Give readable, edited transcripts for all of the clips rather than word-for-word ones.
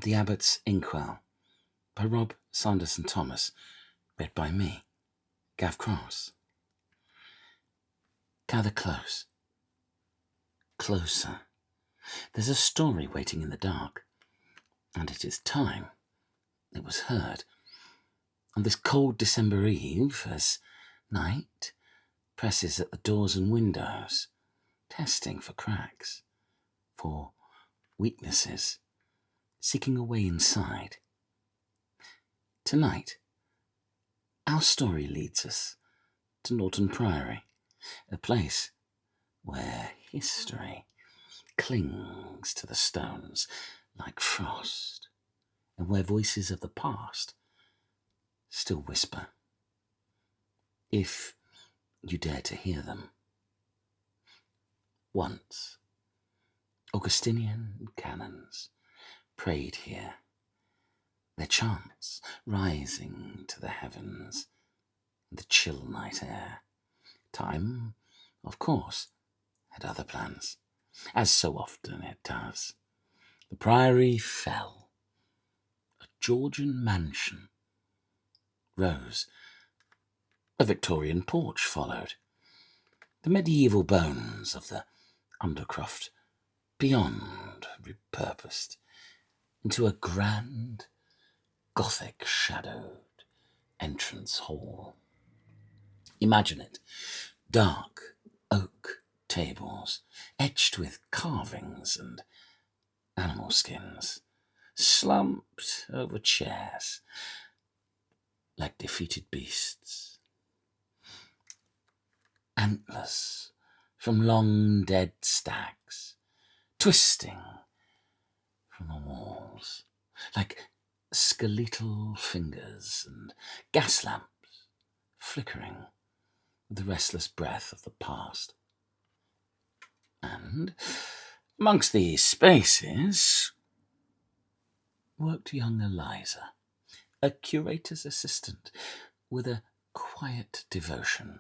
The Abbott's Inkwell by Rob Sanderson-Thomas, read by me, Gav Cross. Gather close. Closer. There's a story waiting in the dark, and it is time it was heard. On this cold December eve, as night presses at the doors and windows, testing for cracks, for weaknesses, seeking a way inside. Tonight, our story leads us to Norton Priory, a place where history clings to the stones like frost, and where voices of the past still whisper, if you dare to hear them. Once, Augustinian canons prayed here, their chants rising to the heavens in the chill night air. Time, of course, had other plans, as so often it does. The priory fell. A Georgian mansion rose. A Victorian porch followed. The medieval bones of the undercroft beyond repurposed into a grand Gothic shadowed entrance hall. Imagine it, dark oak tables etched with carvings and animal skins, slumped over chairs like defeated beasts. Antlers from long dead stags twisting from the walls like skeletal fingers, and gas lamps flickering with the restless breath of the past. And amongst these spaces worked young Eliza, a curator's assistant with a quiet devotion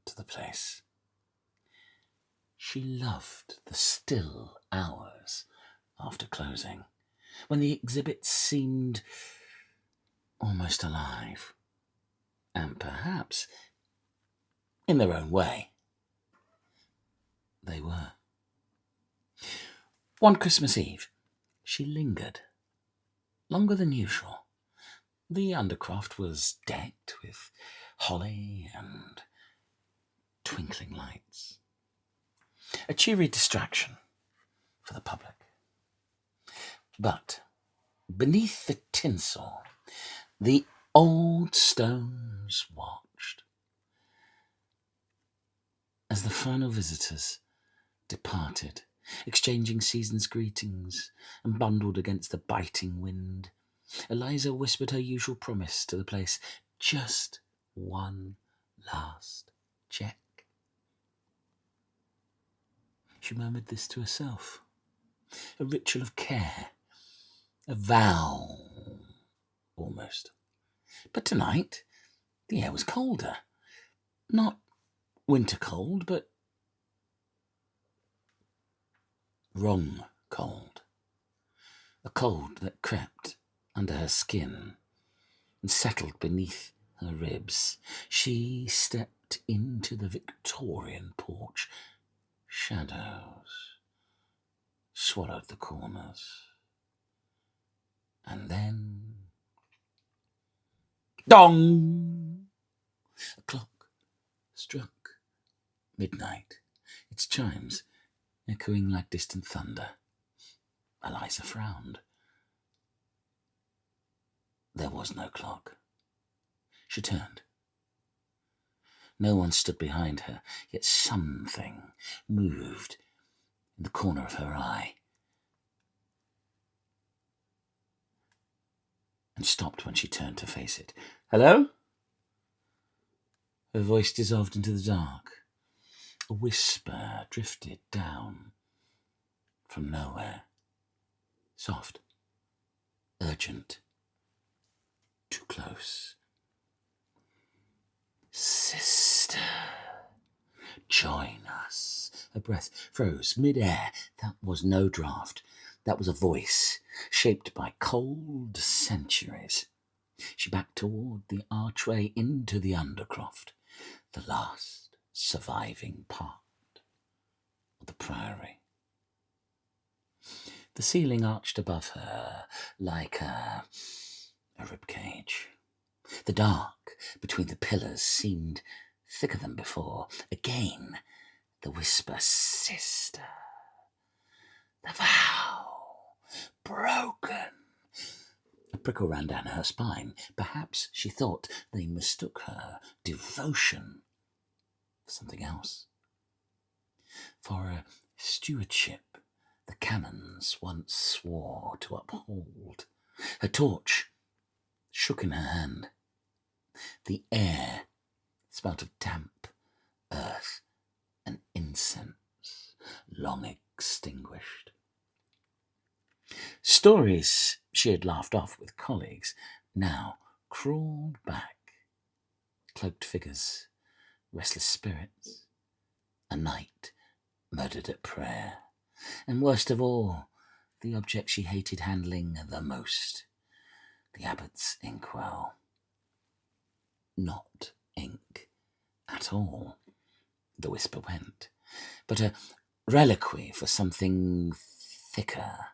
to the place. She loved the still hours after closing, when the exhibits seemed almost alive, and perhaps, in their own way, they were. One Christmas Eve, she lingered, longer than usual. The undercroft was decked with holly and twinkling lights, a cheery distraction for the public. But beneath the tinsel, the old stones watched as the final visitors departed, exchanging season's greetings and bundled against the biting wind. Eliza whispered her usual promise to the place, just one last check. She murmured this to herself, a ritual of care, a vow, almost. But tonight, the air was colder. Not winter cold, but wrong cold. A cold that crept under her skin and settled beneath her ribs. She stepped into the Victorian porch. Shadows swallowed the corners. And then, dong! A clock struck midnight, its chimes echoing like distant thunder. Eliza frowned. There was no clock. She turned. No one stood behind her, yet something moved in the corner of her eye, and stopped when she turned to face it. Hello? Her voice dissolved into the dark. A whisper drifted down from nowhere. Soft, urgent, too close. Sister, join us. Her breath froze mid-air. That was no draft. That was a voice. shaped by cold centuries. She backed toward the archway into the undercroft, the last surviving part of the Priory. The ceiling arched above her like a ribcage. The dark between the pillars seemed thicker than before. Again, the whisper, "Sister, the vow broken." A prickle ran down her spine. Perhaps she thought they mistook her devotion for something else. For a stewardship the canons once swore to uphold. Her torch shook in her hand. The air smelt of damp earth and incense long extinguished. Stories she had laughed off with colleagues now crawled back. Cloaked figures, restless spirits, a knight murdered at prayer, and worst of all, the object she hated handling the most, the Abbott's Inkwell. Not ink at all, the whisper went, but a reliquary for something thicker,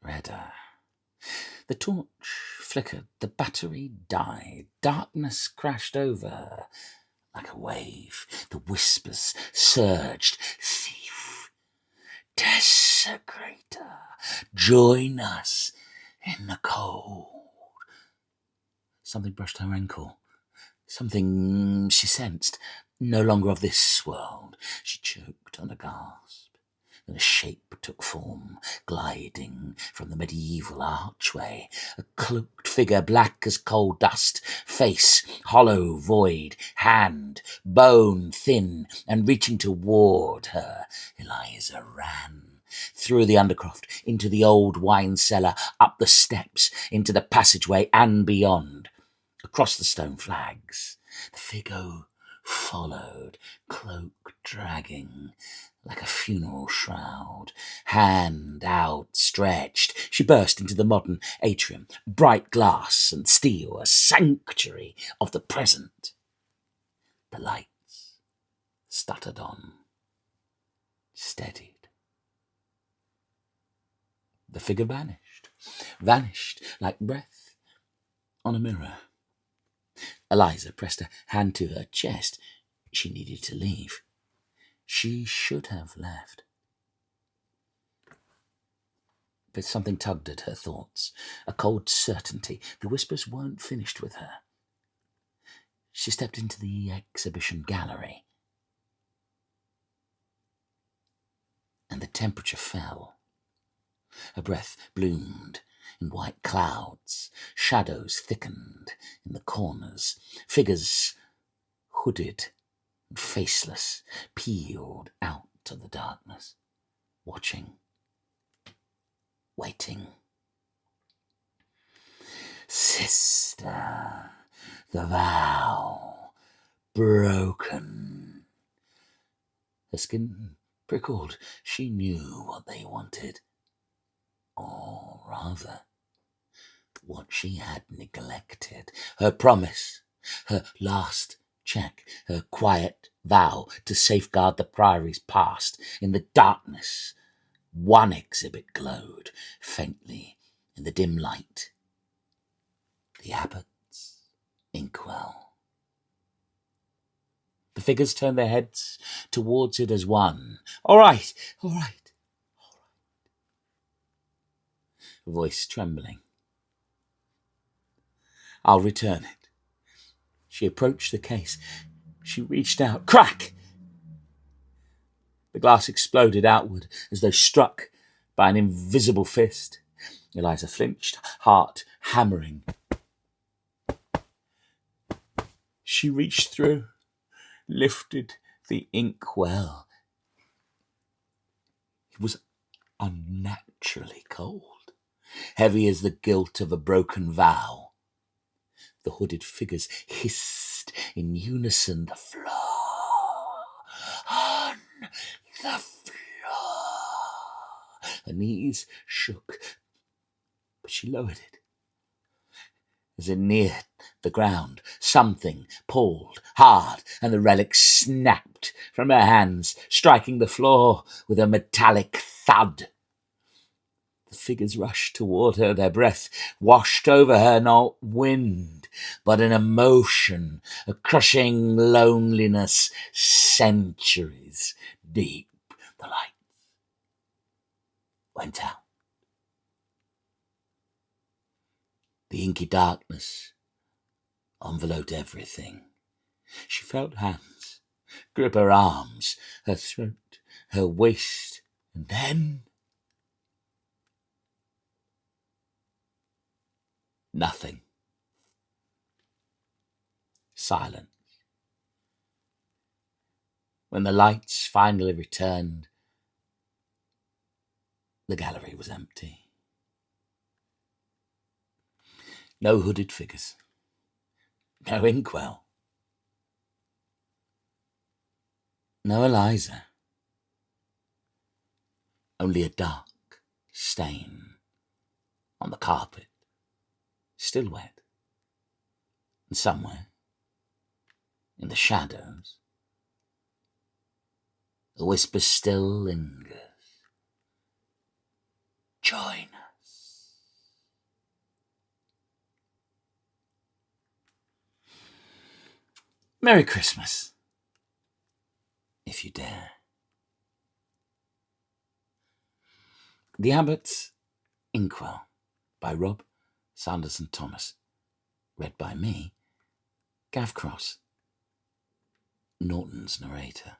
redder. The torch flickered, the battery died, darkness crashed over her like a wave. The whispers surged. "Thief, desecrator, join us in the cold." Something brushed her ankle. Something she sensed, no longer of this world. She choked on a gasp. Then a shape took form, gliding from the medieval archway. A cloaked figure, black as coal dust, face hollow, void, hand bone thin, and reaching toward her. Eliza ran through the undercroft, into the old wine cellar, up the steps, into the passageway and beyond. Across the stone flags, the figure followed, cloak dragging like a funeral shroud, hand outstretched. She burst into the modern atrium, bright glass and steel, a sanctuary of the present. The lights stuttered on, steadied. The figure vanished like breath on a mirror. Eliza pressed a hand to her chest. She needed to leave. She should have left. But something tugged at her thoughts, a cold certainty. The whispers weren't finished with her. She stepped into the exhibition gallery, and the temperature fell. Her breath bloomed in white clouds. Shadows thickened in the corners. Figures, hooded and faceless, peeled out of the darkness, watching, waiting. "Sister, the vow broken." Her skin prickled. She knew what they wanted. Or rather, what she had neglected. Her promise, her last check, her quiet vow to safeguard the Priory's past. In the darkness, one exhibit glowed faintly in the dim light. The Abbott's Inkwell. The figures turned their heads towards it as one. All right. Voice trembling. "I'll return it." She approached the case. She reached out. Crack! The glass exploded outward as though struck by an invisible fist. Eliza flinched, heart hammering. She reached through, lifted the inkwell. It was unnaturally cold, heavy as the guilt of a broken vow. The hooded figures hissed in unison. The floor, on the floor. Her knees shook. but she lowered it. As it neared the ground, something pulled hard, and the relic snapped from her hands, striking the floor with a metallic thud. The figures rushed toward her, their breath washed over her, not wind, but an emotion, a crushing loneliness, centuries deep. The light went out. The inky darkness enveloped everything. She felt hands grip her arms, her throat, her waist, and then nothing. Silence. When the lights finally returned, the gallery was empty. No hooded figures. No Inkwell. No Eliza. Only a dark stain on the carpet, still wet. And somewhere, in the shadows, the whisper still lingers. Join us. Merry Christmas, if you dare. The Abbott, Inkwell, by Rob Sanderson-Thomas. Read by me, Gav Cross, Norton's narrator.